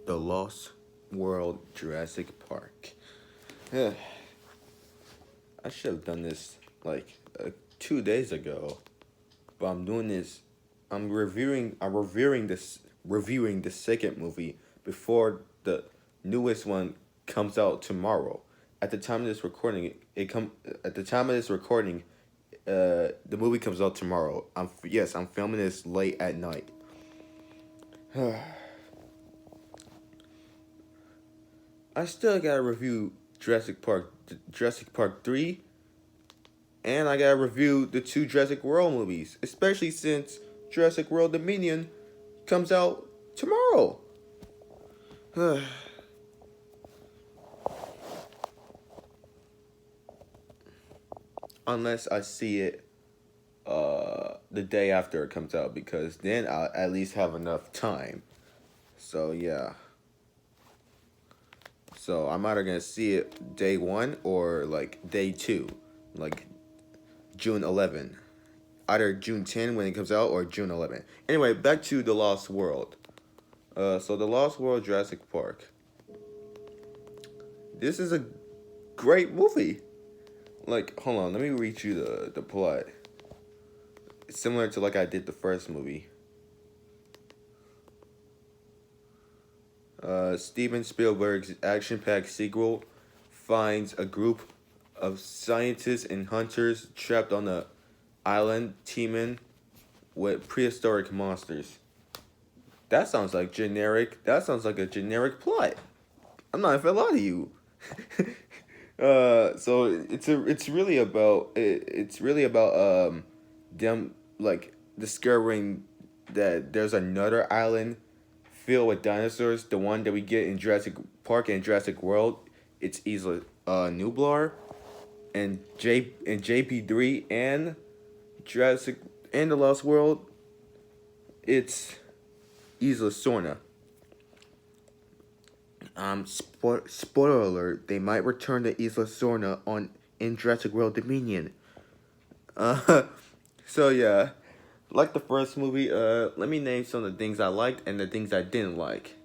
The Lost World Jurassic Park. Yeah, I should have done this like 2 days ago, but I'm doing this. I'm reviewing the second movie before the newest one comes out tomorrow. At the time of this recording, it come at the time of this recording, the movie comes out tomorrow. I'm filming this late at night. I still gotta review Jurassic Park 3, and I gotta review the two Jurassic World movies, especially since Jurassic World Dominion comes out tomorrow. Unless I see it the day after it comes out, because then I'll at least have enough time. So yeah. So I'm either gonna see it day one or like day two, like June 11. Either June 10 when it comes out or June 11. Anyway, back to The Lost World. So The Lost World Jurassic Park. This is a great movie. Like, hold on, let me read you the plot. It's similar to like I did the first movie. Steven Spielberg's action-packed sequel finds a group of scientists and hunters trapped on a island teeming with prehistoric monsters. That sounds like generic. That sounds like a generic plot. I'm not gonna lie to you. So it's really about them like discovering that there's another island filled with dinosaurs. The one that we get in Jurassic Park and Jurassic World. It's Isla Nublar and JP3 and Jurassic and the Lost World. It's Isla Sorna. Spoiler alert, they might return to Isla Sorna on in Jurassic World Dominion. Uh, so yeah, like the first movie, let me name some of the things I liked and the things I didn't like.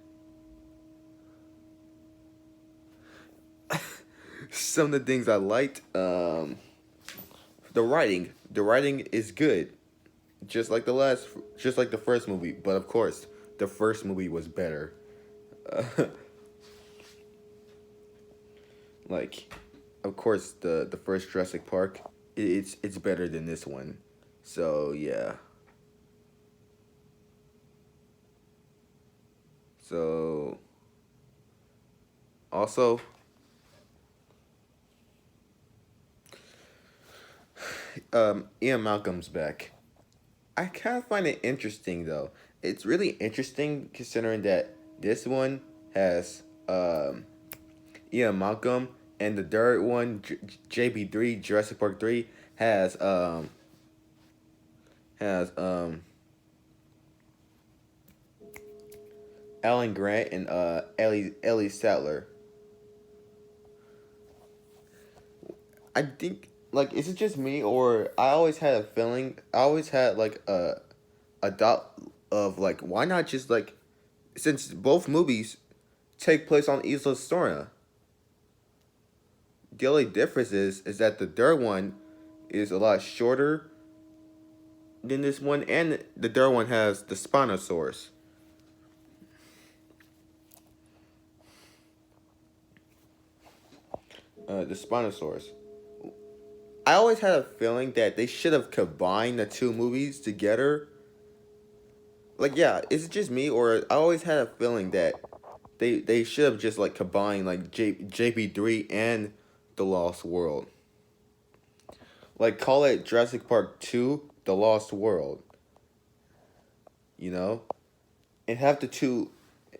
Some of the things I liked, the writing. The writing is good, just like the first movie. But of course, the first movie was better. Uh, like, of course, the first Jurassic Park, it's better than this one. So yeah. So also, Ian Malcolm's back. I kind of find it interesting though. It's really interesting considering that this one has Ian Malcolm, and the third one, JB3 Jurassic Park 3 has Alan Grant and Ellie Sattler. I think, like, is it just me, or I always had a feeling, I always had like a thought of like, why not just like, since both movies take place on Isla Sorna. The only difference is that the third one is a lot shorter than this one, and the third one has the Spinosaurus. The Spinosaurus. I always had a feeling that they should have combined the two movies together. Like, yeah, is it just me, or I always had a feeling that they should have just like combined like JP3 and the Lost World. Like, call it Jurassic Park 2, The Lost World. You know, and have the two,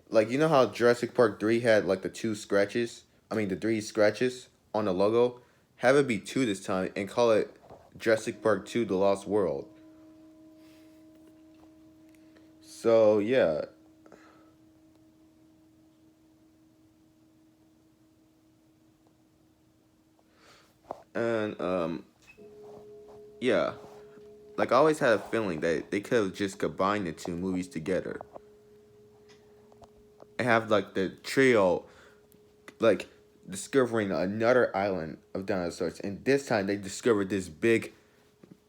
like, you know how Jurassic Park 3 had like the two scratches. I mean the three scratches on the logo. Have it be two this time and call it Jurassic Park 2, The Lost World. So yeah, and yeah, like I always had a feeling that they could have just combined the two movies together. and have like the trio like discovering another island of dinosaurs, and this time they discovered this big,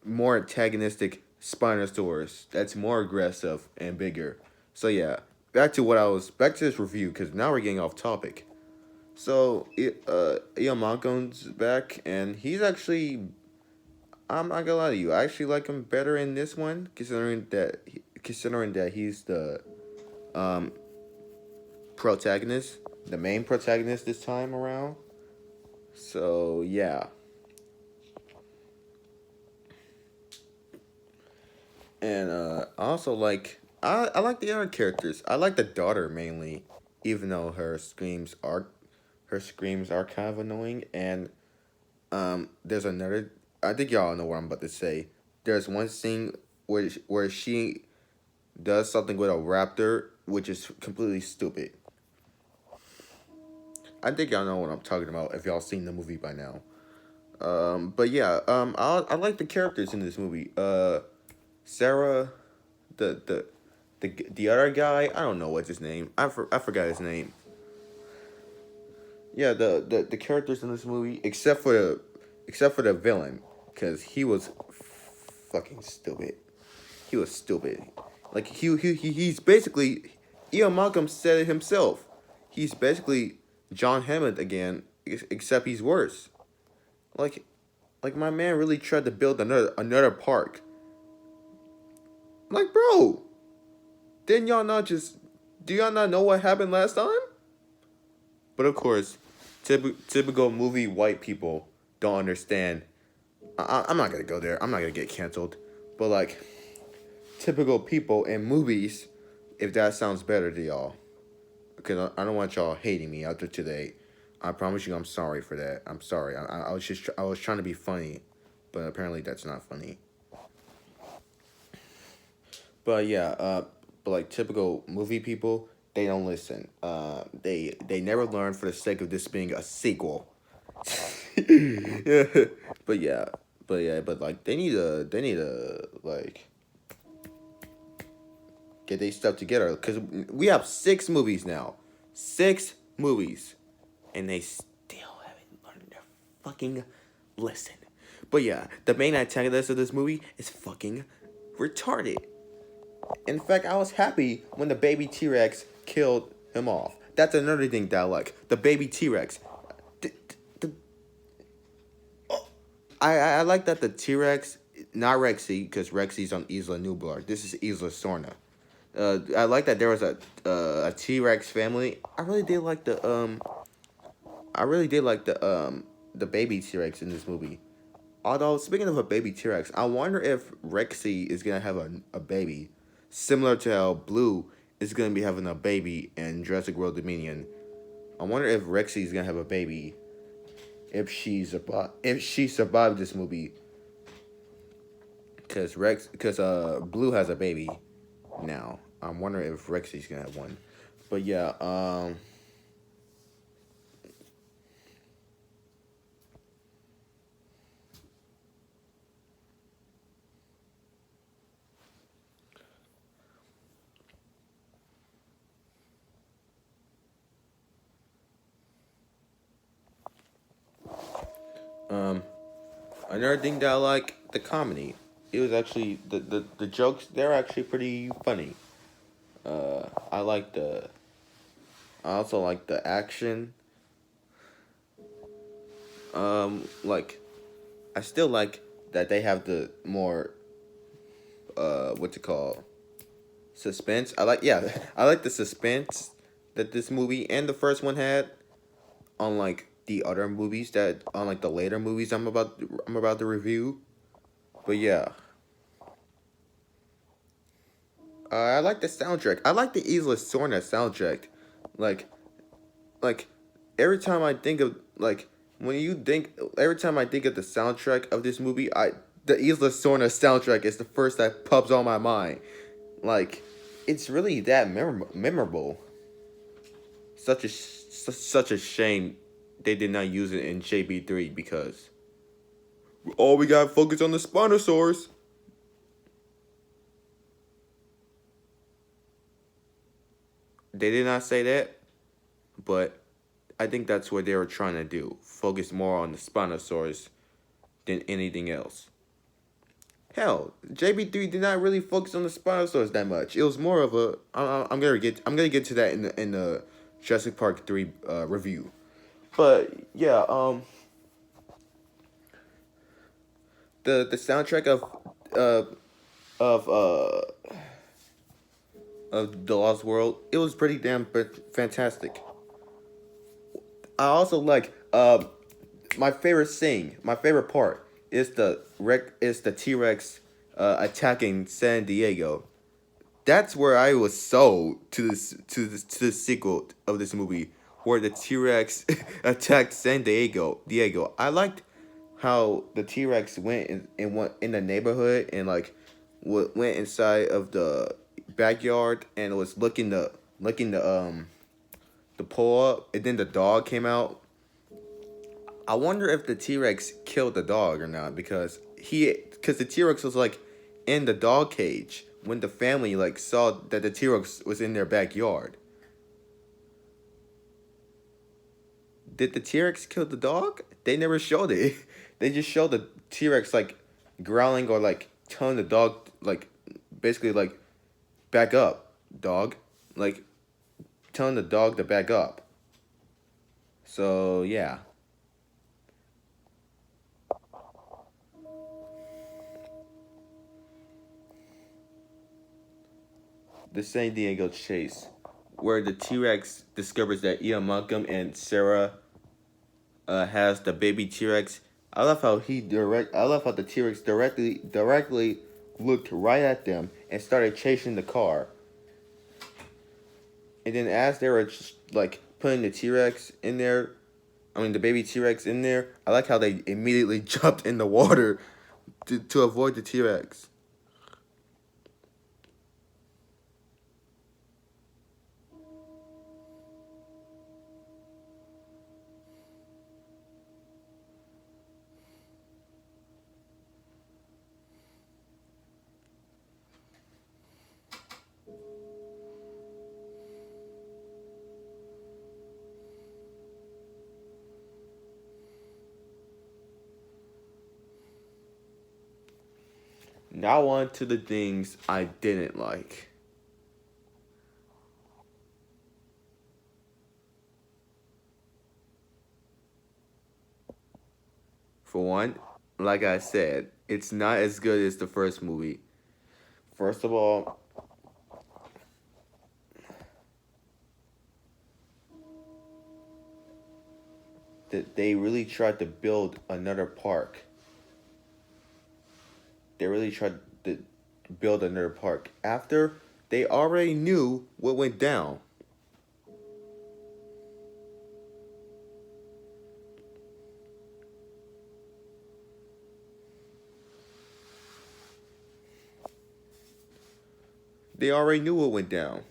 more antagonistic Spinosaurus that's more aggressive and bigger. So yeah, back to this review because now we're getting off topic. So Ian Malcolm's back, and he's actually, I'm not gonna lie to you, I actually like him better in this one, considering that he's the um protagonist, the main protagonist this time around. So yeah, and I also like I like the other characters. I like the daughter mainly, even though her screams are kind of annoying. And there's another. I think y'all know what I'm about to say. There's one scene where she does something with a raptor, which is completely stupid. I think y'all know what I'm talking about if y'all seen the movie by now. But yeah, I like the characters in this movie. Sarah, the the the other guy, I don't know what's his name. I forgot his name. Yeah, the characters in this movie, except for the villain, because he was fucking stupid. He was stupid. Like he's basically, Ian Malcolm said it himself. He's basically John Hammond again, except he's worse. Like like my man really tried to build another park. Like bro, didn't y'all not just do y'all not know what happened last time? But of course, typical movie white people don't understand. I'm not gonna go there. I'm not gonna get canceled. But like typical people in movies, if that sounds better to y'all, because I don't want y'all hating me after today. I promise you, I'm sorry for that. I'm sorry. I was just I was trying to be funny, but apparently that's not funny. But yeah, but like typical movie people, they don't listen. They never learn for the sake of this being a sequel. Yeah, but yeah, but like they need to like get their stuff together because we have 6 movies now, 6 movies, and they still haven't learned their fucking lesson. But yeah, the main antagonist of this movie is fucking retarded. In fact, I was happy when the baby T Rex killed him off. That's another thing that I like. The baby T Rex. I like that the T Rex, not Rexy, because Rexy's on Isla Nublar. This is Isla Sorna. I like that there was a T Rex family. I really did like the baby T Rex in this movie. Although speaking of a baby T Rex, I wonder if Rexy is gonna have a baby, similar to how Blue is gonna be having a baby in Jurassic World Dominion. I wonder if Rexy is gonna have a baby if she survived this movie, because Blue has a baby now. I'm wondering if Rexy's gonna have one, but yeah, um, another thing that I like, the comedy. It was actually the jokes. They're actually pretty funny. I like the. I also like the action. Like I still like that they have the more what to call suspense. I like yeah, I like the suspense that this movie and the first one had, unlike the other movies that unlike the later movies I'm about to review. But yeah, I like the soundtrack. I like the Isla Sorna soundtrack. Like like every time I think of like when you think every time I think of the soundtrack of this movie, I the Isla Sorna soundtrack is the first that pops on my mind. Like it's really that memorable. Such a shame they did not use it in JB3 because all we got to focus on the Spinosaurus. They did not say that, but I think that's what they were trying to do. Focus more on the Spinosaurus than anything else. Hell, JB3 did not really focus on the Spinosaurus that much. It was more of a. I'm gonna get to that in the Jurassic Park 3 review. But yeah, the soundtrack uh of uh of The Lost World, it was pretty damn fantastic. I also like my favorite part is the T Rex attacking San Diego. That's where I was sold to the sequel of this movie, where the T Rex attacked San Diego. I liked how the T Rex went in the neighborhood and like went inside of the backyard and was looking the pull up, and then the dog came out. I wonder if the T Rex killed the dog or not, because the T Rex was like in the dog cage when the family like saw that the T Rex was in their backyard. Did the T Rex kill the dog? They never showed it. They just showed the T Rex like growling or like telling the dog like basically like back up, dog. Like telling the dog to back up. So yeah. The San Diego chase, where the T Rex discovers that Ian Malcolm and Sarah has the baby T Rex. I love how the T Rex directly looked right at them and started chasing the car. And then as they were just, like putting the T Rex in there, I mean the baby T Rex in there, I like how they immediately jumped in the water to avoid the T Rex. Now on to the things I didn't like. For one, like I said, it's not as good as the first movie. First of all, that they really tried to build another park. They really tried to build another park after they already knew what went down. They already knew what went down.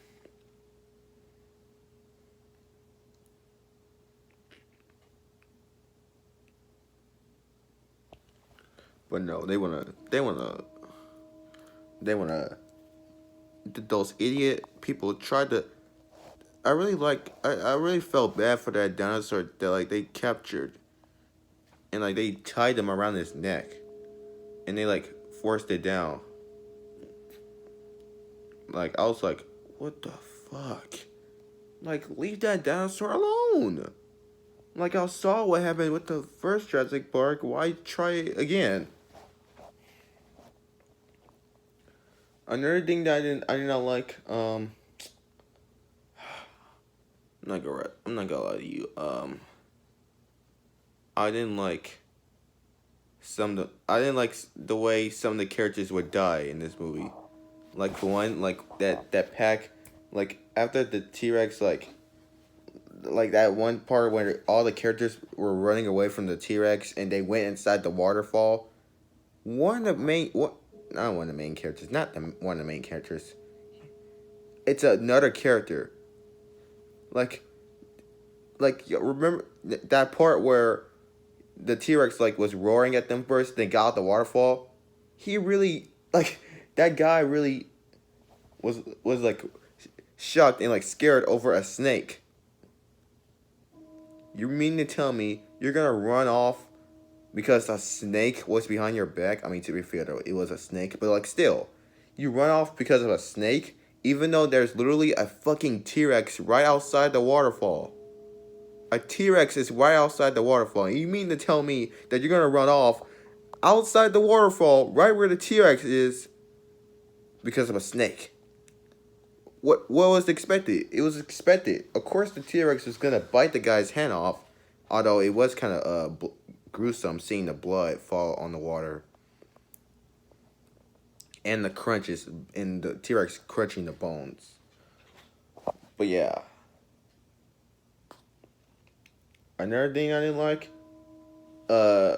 But no, they wanna. Those idiot people tried to. I really felt bad for that dinosaur that like they captured, and like they tied him around his neck, and they like forced it down. Like I was like, what the fuck? Like leave that dinosaur alone. Like I saw what happened with the first Jurassic Park. Why try it again? Another thing that I did not like. I'm not gonna lie to you. I didn't like I didn't like the way some of the characters would die in this movie. Like for one, like that pack, like after the T Rex, like that one part where all the characters were running away from the T Rex and they went inside the waterfall. One of the main what not one of the main characters, not one of the main characters. It's another character. Like remember that part where the T Rex like was roaring at them first, then got out the waterfall. He really like that guy really was like shocked and like scared over a snake. You mean to tell me you're gonna run off because a snake was behind your back? I mean, to be fair though, it was a snake, but like still, you run off because of a snake, even though there's literally a fucking T-Rex right outside the waterfall. A T-Rex is right outside the waterfall. And you mean to tell me that you're gonna run off outside the waterfall, right where the T-Rex is, because of a snake? What was expected? It was expected. Of course, the T-Rex was gonna bite the guy's hand off, although it was kind of gruesome seeing the blood fall on the water and the crunches and the T-Rex crunching the bones. But yeah, another thing I didn't like, uh,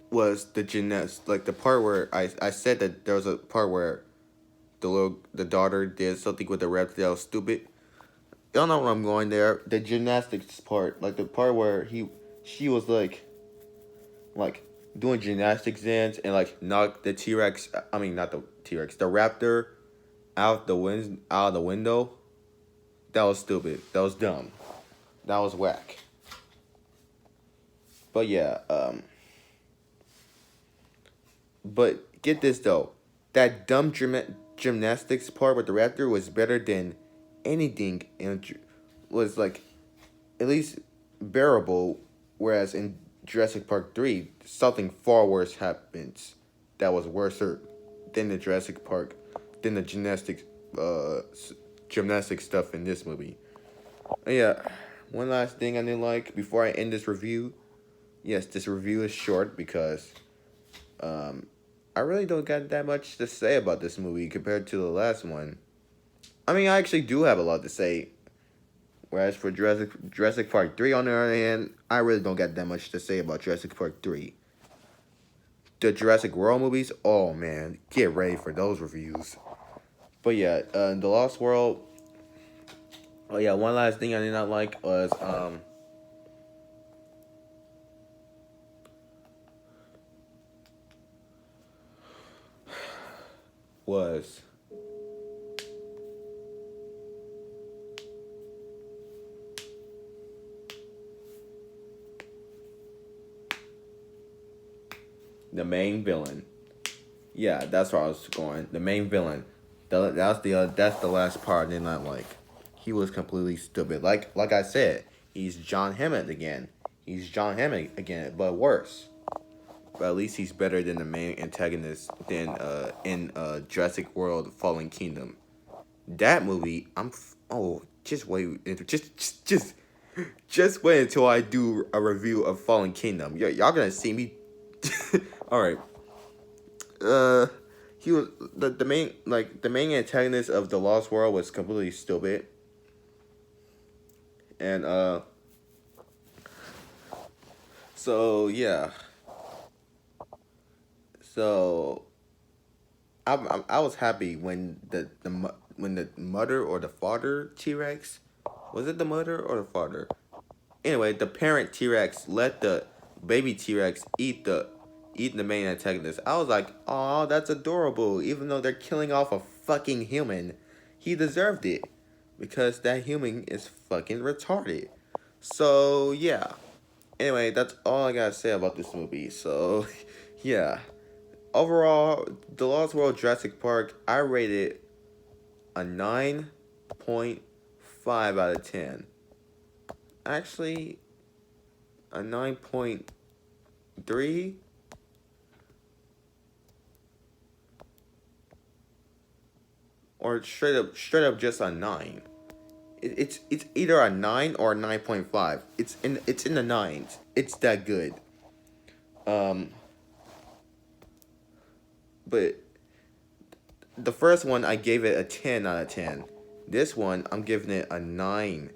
was the gymnast, like the part where I said that there was a part where the daughter did something with the reptile that was stupid. Y'all know where I'm going there. The gymnastics part, like the part where she was like doing gymnastics dance and like knocked the T Rex. I mean, not the T Rex, the raptor out of the window. That was stupid. That was dumb. That was whack. But yeah, but get this though, that dumb gymnastics part with the raptor was better than anything, and was like at least bearable. Whereas in Jurassic Park 3, something far worse happens. That was worse than the Jurassic Park, than the gymnastic stuff in this movie. Yeah, one last thing I didn't like before I end this review. Yes, this review is short because I really don't got that much to say about this movie compared to the last one. I mean, I actually do have a lot to say. Whereas for Jurassic Park 3, on the other hand, I really don't got that much to say about Jurassic Park 3. The Jurassic World movies, oh man, get ready for those reviews. But yeah, The Lost World. Oh yeah, one last thing I did not like was the main villain. Yeah, that's where I was going. The main villain. That's the last part I did not like. He was completely stupid. Like I said, he's John Hammond again. He's John Hammond again, but worse. But at least he's better than the main antagonist than in Jurassic World: Fallen Kingdom. That movie, oh, just wait, just wait until I do a review of Fallen Kingdom. Y'all gonna see me. All right. He was the main antagonist of the Lost World was completely stupid, and so yeah, so I was happy when when the mother or the father T Rex, was it the mother or the father? Anyway, the parent T Rex let the baby T Rex eat the main antagonist. I was like, "Aw, that's adorable." Even though they're killing off a fucking human, he deserved it because that human is fucking retarded. So yeah. Anyway, that's all I gotta say about this movie. So yeah. Overall, The Lost World Jurassic Park, I rated a 9.5 out of 10. Actually, a 9.3, or straight up just a 9. It's either a 9 or a 9.5. It's in the nines. It's that good. Um, but the first one I gave it a 10 out of 10. This one I'm giving it a 9.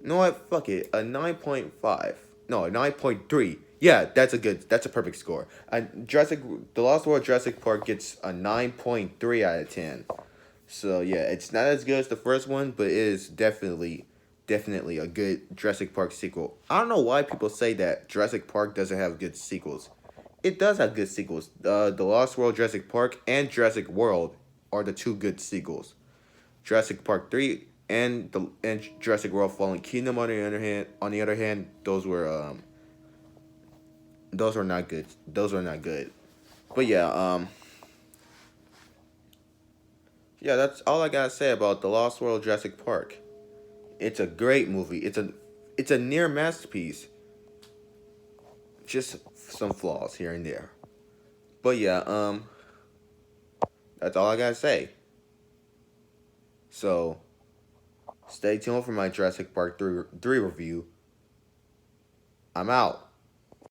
You know what? Fuck it. A 9.5. No, a 9.3. Yeah, that's a perfect score. The Lost World Jurassic Park gets a 9.3 out of 10. So yeah, it's not as good as the first one, but it is definitely a good Jurassic Park sequel. I don't know why people say that Jurassic Park doesn't have good sequels. It does have good sequels. The Lost World Jurassic Park and Jurassic World are the two good sequels. Jurassic Park 3 and Jurassic World Fallen Kingdom on the other hand, those were not good. Those were not good. But yeah, that's all I gotta say about the Lost World Jurassic Park. It's a great movie. It's a near masterpiece. Just some flaws here and there. But that's all I gotta say. So stay tuned for my Jurassic Park 3 review. I'm out.